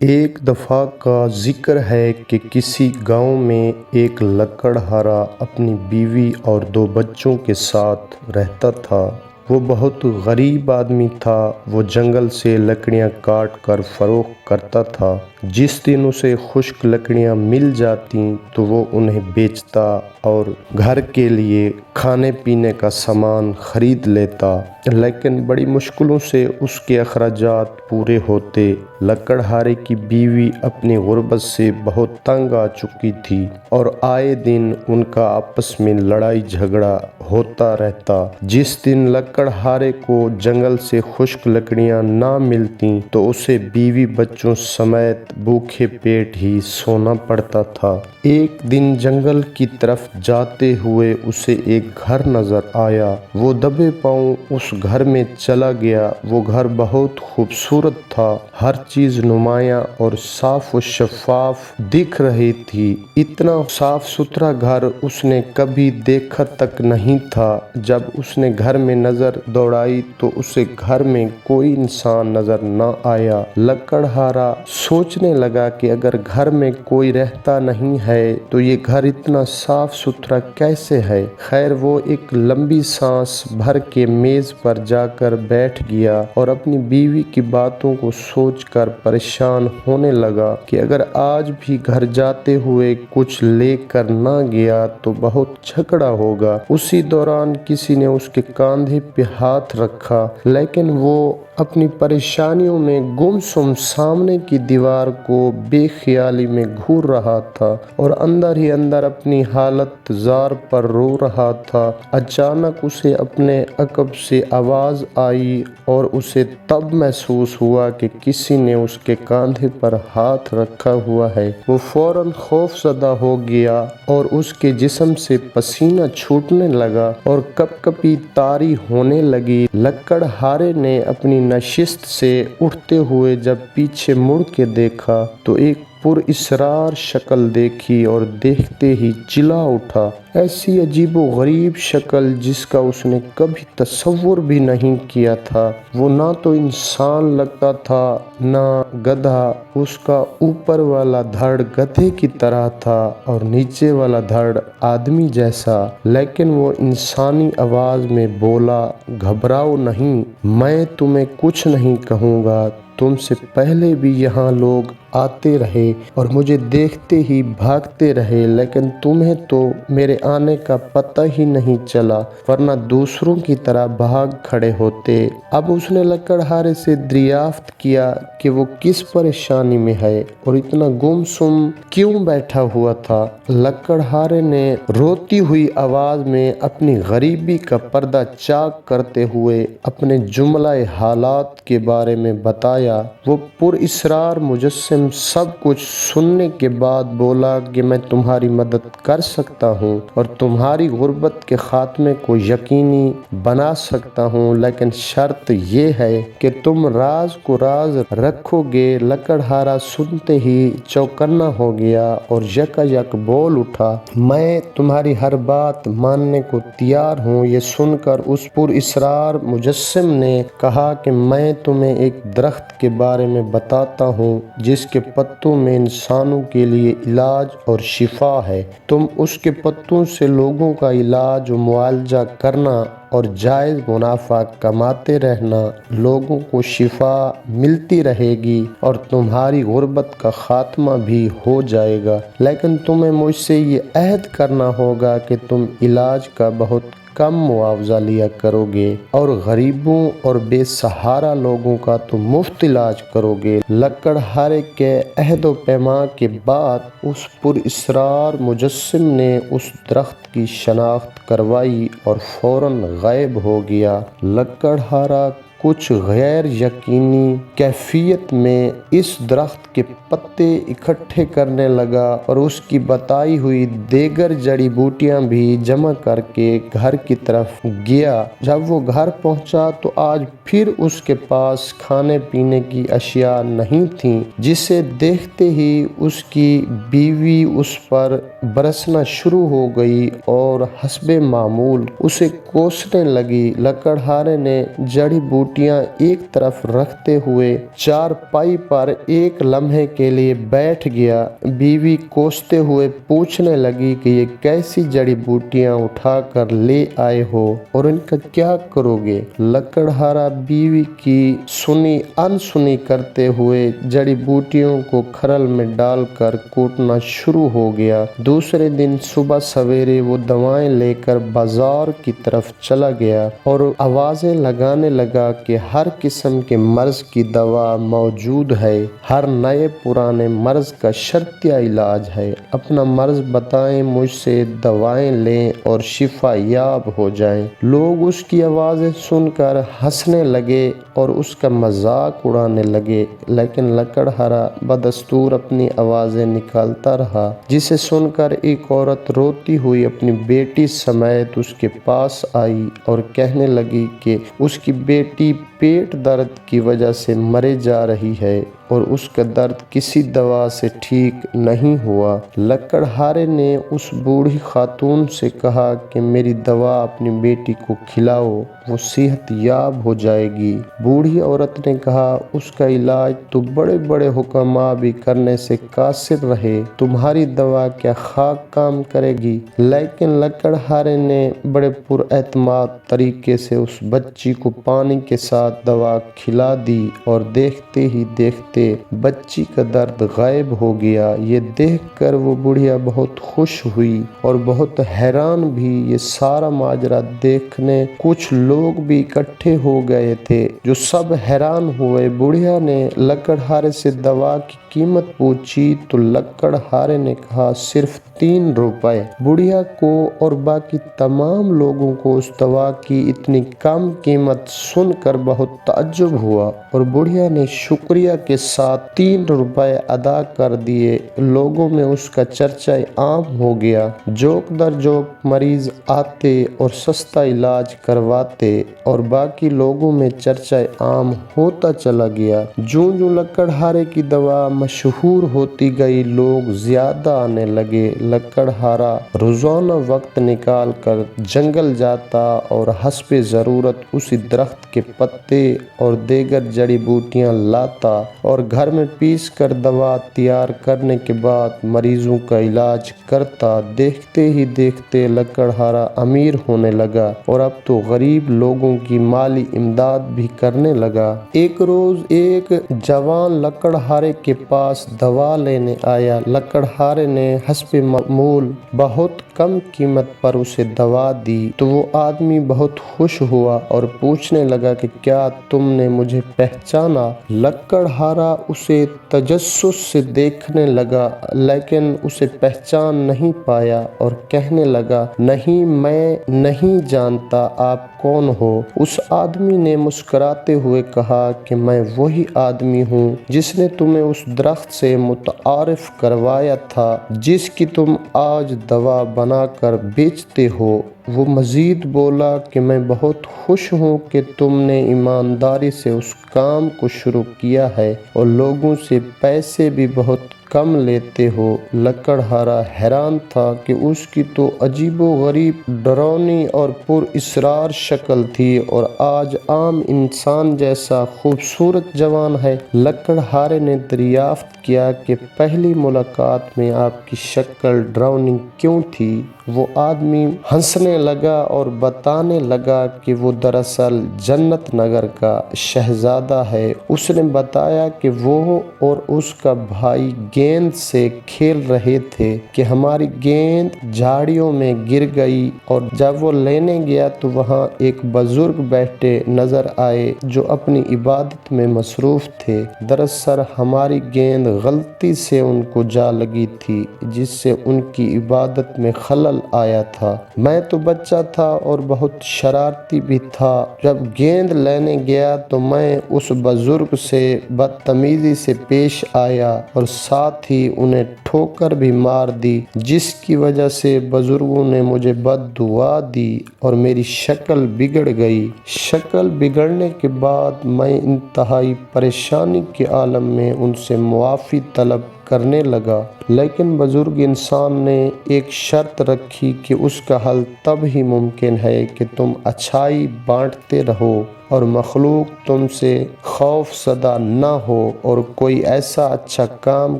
ایک دفعہ کا ذکر ہے کہ کسی گاؤں میں ایک لکڑہارا اپنی بیوی اور 2 بچوں کے ساتھ رہتا تھا۔ وہ بہت غریب آدمی تھا۔ وہ جنگل سے لکڑیاں کاٹ کر فروخت کرتا تھا۔ جس دن اسے خشک لکڑیاں مل جاتیں تو وہ انہیں بیچتا اور گھر کے لیے کھانے پینے کا سامان خرید لیتا، لیکن بڑی مشکلوں سے اس کے اخراجات پورے ہوتے۔ لکڑہارے کی بیوی اپنی غربت سے بہت تنگ آ چکی تھی اور آئے دن ان کا آپس میں لڑائی جھگڑا ہوتا رہتا۔ جس دن لکڑہارے کو جنگل سے خشک لکڑیاں نہ ملتیں تو اسے بیوی بچوں سمیت بھوکے پیٹ ہی سونا پڑتا تھا۔ ایک دن جنگل کی طرف جاتے ہوئے اسے ایک گھر نظر آیا۔ وہ دبے پاؤں اس گھر میں چلا گیا۔ وہ گھر بہت خوبصورت تھا۔ ہر چیز نمایاں اور صاف و شفاف دکھ رہی تھی۔ اتنا صاف ستھرا گھر اس نے کبھی دیکھا تک نہیں تھا۔ جب اس نے گھر میں نظر دوڑائی تو اسے گھر میں کوئی انسان نظر نہ آیا۔ لکڑہارا سوچنے لگا کہ اگر گھر میں کوئی رہتا نہیں ہے تو یہ گھر اتنا صاف ستھرا کیسے ہے؟ خیر وہ ایک لمبی سانس بھر کے میز پر جا کر بیٹھ گیا اور اپنی بیوی کی باتوں کو سوچ کر پریشان ہونے لگا کہ اگر آج بھی گھر جاتے ہوئے کچھ لے کر نہ گیا تو بہت جھگڑا ہوگا۔ اسی دوران کسی نے اس کے کاندھے پہ ہاتھ رکھا، لیکن وہ اپنی پریشانیوں میں گمسم سامنے کی دیوار کو بے خیالی میں گھور رہا تھا اور اندر ہی اندر اپنی حالت زار پر رو رہا تھا۔ اچانک اسے اپنے عقب سے آواز آئی اور اسے تب محسوس ہوا کہ کسی نے اس کے کاندھے پر ہاتھ رکھا ہوا ہے۔ وہ فوراً خوف زدہ ہو گیا اور اس کے جسم سے پسینہ چھوٹنے لگا اور کپ کپی طاری ہونے لگی۔ لکڑہارے نے اپنی نشست سے اٹھتے ہوئے جب پیچھے مڑ کے دیکھا تو ایک پراسرار شکل دیکھی اور دیکھتے ہی چلا اٹھا۔ ایسی عجیب و غریب شکل جس کا اس نے کبھی تصور بھی نہیں کیا تھا۔ وہ نہ تو انسان لگتا تھا نہ گدھا۔ اس کا اوپر والا دھڑ گدھے کی طرح تھا اور نیچے والا دھڑ آدمی جیسا، لیکن وہ انسانی آواز میں بولا، گھبراؤ نہیں، میں تمہیں کچھ نہیں کہوں گا۔ تم سے پہلے بھی یہاں لوگ آتے رہے اور مجھے دیکھتے ہی بھاگتے رہے، لیکن تمہیں تو میرے آنے کا پتہ ہی نہیں چلا، ورنہ دوسروں کی طرح بھاگ کھڑے ہوتے۔ اب اس نے لکڑہارے سے دریافت کیا کہ وہ کس پریشانی میں ہے اور اتنا گمسم کیوں بیٹھا ہوا تھا۔ لکڑہارے نے روتی ہوئی آواز میں اپنی غریبی کا پردہ چاک کرتے ہوئے اپنے جملہ حالات کے بارے میں بتایا۔ وہ پراسرار مجسم سب کچھ سننے کے بعد بولا کہ میں تمہاری مدد کر سکتا ہوں اور تمہاری غربت کے خاتمے کو یقینی بنا سکتا ہوں، لیکن شرط یہ ہے کہ تم راز کو راز رکھو گے۔ لکڑہارا سنتے ہی چوکنا ہو گیا اور یکایک بول اٹھا، میں تمہاری ہر بات ماننے کو تیار ہوں۔ یہ سن کر اس پراسرار مجسم نے کہا کہ میں تمہیں ایک درخت کے بارے میں بتاتا ہوں جس کے پتوں میں انسانوں کے لیے علاج اور شفا ہے۔ تم اس کے پتوں سے لوگوں کا علاج و معالجہ کرنا اور جائز منافع کماتے رہنا، لوگوں کو شفا ملتی رہے گی اور تمہاری غربت کا خاتمہ بھی ہو جائے گا، لیکن تمہیں مجھ سے یہ عہد کرنا ہوگا کہ تم علاج کا بہت کم معاوضہ لیا کرو گے اور غریبوں اور بے سہارا لوگوں کا تو مفت علاج کرو گے۔ لکڑہارے کے عہد و پیمان کے بعد اس پراسرار مجسم نے اس درخت کی شناخت کروائی اور فوراً غائب ہو گیا۔ لکڑہارا کچھ غیر یقینی کیفیت میں اس درخت کے پتے اکٹھے کرنے لگا اور اس کی بتائی ہوئی دیگر جڑی بوٹیاں بھی جمع کر کے گھر کی طرف گیا۔ جب وہ گھر پہنچا تو آج پھر اس کے پاس کھانے پینے کی اشیاء نہیں تھیں، جسے دیکھتے ہی اس کی بیوی اس پر برسنا شروع ہو گئی اور حسب معمول اسے کوسنے لگی۔ لکڑہارے نے جڑی بوٹی بوٹیاں ایک طرف رکھتے ہوئے چارپائی پر ایک لمحے کے لیے بیٹھ گیا۔ بیوی کوستے ہوئے پوچھنے لگی کہ یہ کیسی جڑی بوٹیاں اٹھا کر لے آئے ہو اور ان کا کیا کرو گے؟ لکڑہارا بیوی کی سنی انسنی کرتے ہوئے جڑی بوٹیوں کو کھرل میں ڈال کر کوٹنا شروع ہو گیا۔ دوسرے دن صبح سویرے وہ دوائیں لے کر بازار کی طرف چلا گیا اور آوازیں لگانے لگا کہ ہر قسم کے مرض کی دوا موجود ہے، ہر نئے پرانے مرض کا شرطیہ علاج ہے، اپنا مرض بتائیں، مجھ سے دوائیں لیں اور شفا یاب ہو جائیں۔ لوگ اس کی آوازیں سن کر ہنسنے لگے اور اس کا مذاق اڑانے لگے، لیکن لکڑہارا بدستور اپنی آوازیں نکالتا رہا، جسے سن کر ایک عورت روتی ہوئی اپنی بیٹی سمیت اس کے پاس آئی اور کہنے لگی کہ اس کی بیٹی پیٹ درد کی وجہ سے مرے جا رہی ہے اور اس کا درد کسی دوا سے ٹھیک نہیں ہوا۔ لکڑہارے نے اس بوڑھی خاتون سے کہا کہ میری دوا اپنی بیٹی کو کھلاؤ، وہ صحت یاب ہو جائے گی۔ بوڑھی عورت نے کہا اس کا علاج تو بڑے بڑے حکماء بھی کرنے سے قاصر رہے، تمہاری دوا کیا خاک کام کرے گی؟ لیکن لکڑہارے نے بڑے پر اعتماد طریقے سے اس بچی کو پانی کے ساتھ دوا کھلا دی اور دیکھتے ہی دیکھتے بچی کا درد غائب ہو گیا۔ یہ دیکھ کر وہ بڑھیا بہت خوش ہوئی اور بہت حیران بھی۔ یہ سارا ماجرا دیکھنے کچھ لوگ بھی اکٹھے ہو گئے تھے جو سب حیران ہوئے۔ بڑھیا نے لکڑہارے سے دوا کی قیمت پوچھی تو لکڑہارے نے کہا صرف 3 روپے۔ بڑھیا کو اور باقی تمام لوگوں کو اس دوا کی اتنی کم قیمت سن کر بہت تعجب ہوا اور بڑھیا نے شکریہ کے ساتھ 3 روپے ادا کر دیے۔ لوگوں میں اس کا چرچا عام ہو گیا، جوک در جوک مریض آتے اور سستا علاج کرواتے اور باقی لوگوں میں چرچا عام ہوتا چلا گیا۔ جوں جوں لکڑہارے کی دوا مشہور ہوتی گئی، لوگ زیادہ آنے لگے۔ لکڑہارا روزانہ وقت نکال کر جنگل جاتا اور حسب ضرورت اسی درخت کے پتے اور دیگر جڑی بوٹیاں لاتا اور گھر میں پیس کر دوا تیار کرنے کے بعد مریضوں کا علاج کرتا۔ دیکھتے ہی دیکھتے لکڑہارا امیر ہونے لگا اور اب تو غریب لوگوں کی مالی امداد بھی کرنے لگا۔ ایک روز ایک جوان لکڑہارے کے پاس دوا لینے آیا۔ لکڑہارے نے حسب معمول بہت کم قیمت پر اسے دوا دی تو وہ آدمی بہت خوش ہوا اور پوچھنے لگا کہ کیا تم نے مجھے پہچانا؟ لکڑہارا اسے تجسس سے دیکھنے لگا لیکن اسے پہچان نہیں پایا اور کہنے لگا نہیں، میں نہیں جانتا آپ کون ہو۔ اس آدمی نے مسکراتے ہوئے کہا کہ میں وہی آدمی ہوں جس نے تمہیں اس درخت سے متعارف کروایا تھا جس کی تم آج دوا بنا کر بیچتے ہو۔ وہ مزید بولا کہ میں بہت خوش ہوں کہ تم نے ایمانداری سے اس کام کو شروع کیا ہے اور لوگوں سے پیسے بھی بہت کم لیتے ہو۔ لکڑہارا حیران تھا کہ اس کی تو عجیب و غریب، ڈراؤنی اور پر اسرار شکل تھی اور آج عام انسان جیسا خوبصورت جوان ہے۔ لکڑہارے نے دریافت کیا کہ پہلی ملاقات میں آپ کی شکل ڈراؤنی کیوں تھی؟ وہ آدمی ہنسنے لگا اور بتانے لگا کہ وہ دراصل جنت نگر کا شہزادہ ہے۔ اس نے بتایا کہ وہ اور اس کا بھائی گیند سے کھیل رہے تھے کہ ہماری گیند جھاڑیوں میں گر گئی اور جب وہ لینے گیا تو وہاں ایک بزرگ بیٹھے نظر آئے جو اپنی عبادت میں مصروف تھے۔ دراصل ہماری گیند غلطی سے ان کو جا لگی تھی جس سے ان کی عبادت میں خلل آیا تھا۔ میں تو بچہ تھا اور بہت شرارتی بھی تھا۔ جب گیند لینے گیا تو میں اس بزرگ سے بدتمیزی سے پیش آیا اور ساتھ ہی انہیں ٹھوکر بھی مار دی جس کی وجہ سے بزرگوں نے مجھے بد دعا دی اور میری شکل بگڑ گئی۔ شکل بگڑنے کے بعد میں انتہائی پریشانی کے عالم میں ان سے معافی طلب کرنے لگا، لیکن بزرگ انسان نے ایک شرط رکھی کہ اس کا حل تب ہی ممکن ہے کہ تم اچھائی بانٹتے رہو اور مخلوق تم سے خوف زدہ نہ ہو، اور کوئی ایسا اچھا کام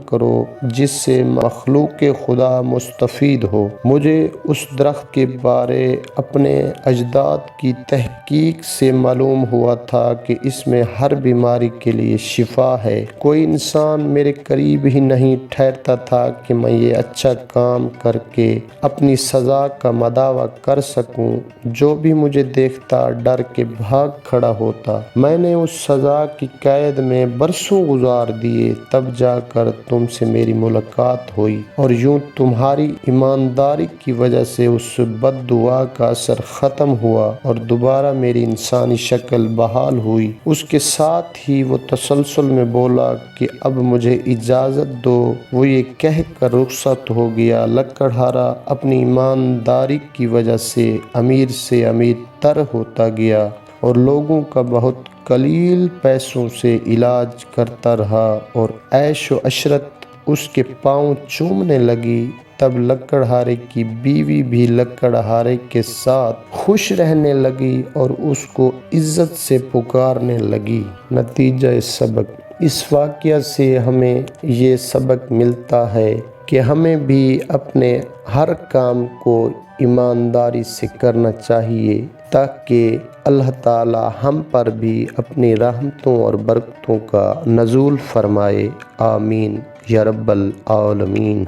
کرو جس سے مخلوق خدا مستفید ہو۔ مجھے اس درخت کے بارے اپنے اجداد کی تحقیق سے معلوم ہوا تھا کہ اس میں ہر بیماری کے لیے شفا ہے۔ کوئی انسان میرے قریب ہی نہیں ٹھہرتا تھا کہ میں یہ اچھا کام کر کے اپنی سزا کا مداوع کر سکوں۔ جو بھی مجھے دیکھتا ڈر کے بھاگ کھڑا ہوتا۔ میں نے اس سزا کی قید میں برسوں گزار دیے، تب جا کر تم سے میری ملاقات ہوئی، اور یوں تمہاری ایمانداری کی وجہ سے اس بد دعا کا اثر ختم ہوا اور دوبارہ میری انسانی شکل بحال ہوئی۔ اس کے ساتھ ہی وہ تسلسل میں بولا کہ اب مجھے اجازت دو۔ وہ یہ کہہ کر رخصت ہو گیا۔ لکڑہارا اپنی ایمانداری کی وجہ سے امیر تر ہوتا گیا اور لوگوں کا بہت قلیل پیسوں سے علاج کرتا رہا، اور عیش و عشرت اس کے پاؤں چومنے لگی۔ تب لکڑہارے کی بیوی بھی لکڑہارے کے ساتھ خوش رہنے لگی اور اس کو عزت سے پکارنے لگی۔ نتیجہ سبق: اس واقعہ سے ہمیں یہ سبق ملتا ہے کہ ہمیں بھی اپنے ہر کام کو ایمانداری سے کرنا چاہیے، تاکہ اللہ تعالی ہم پر بھی اپنی رحمتوں اور برکتوں کا نزول فرمائے۔ آمین یا رب العالمین۔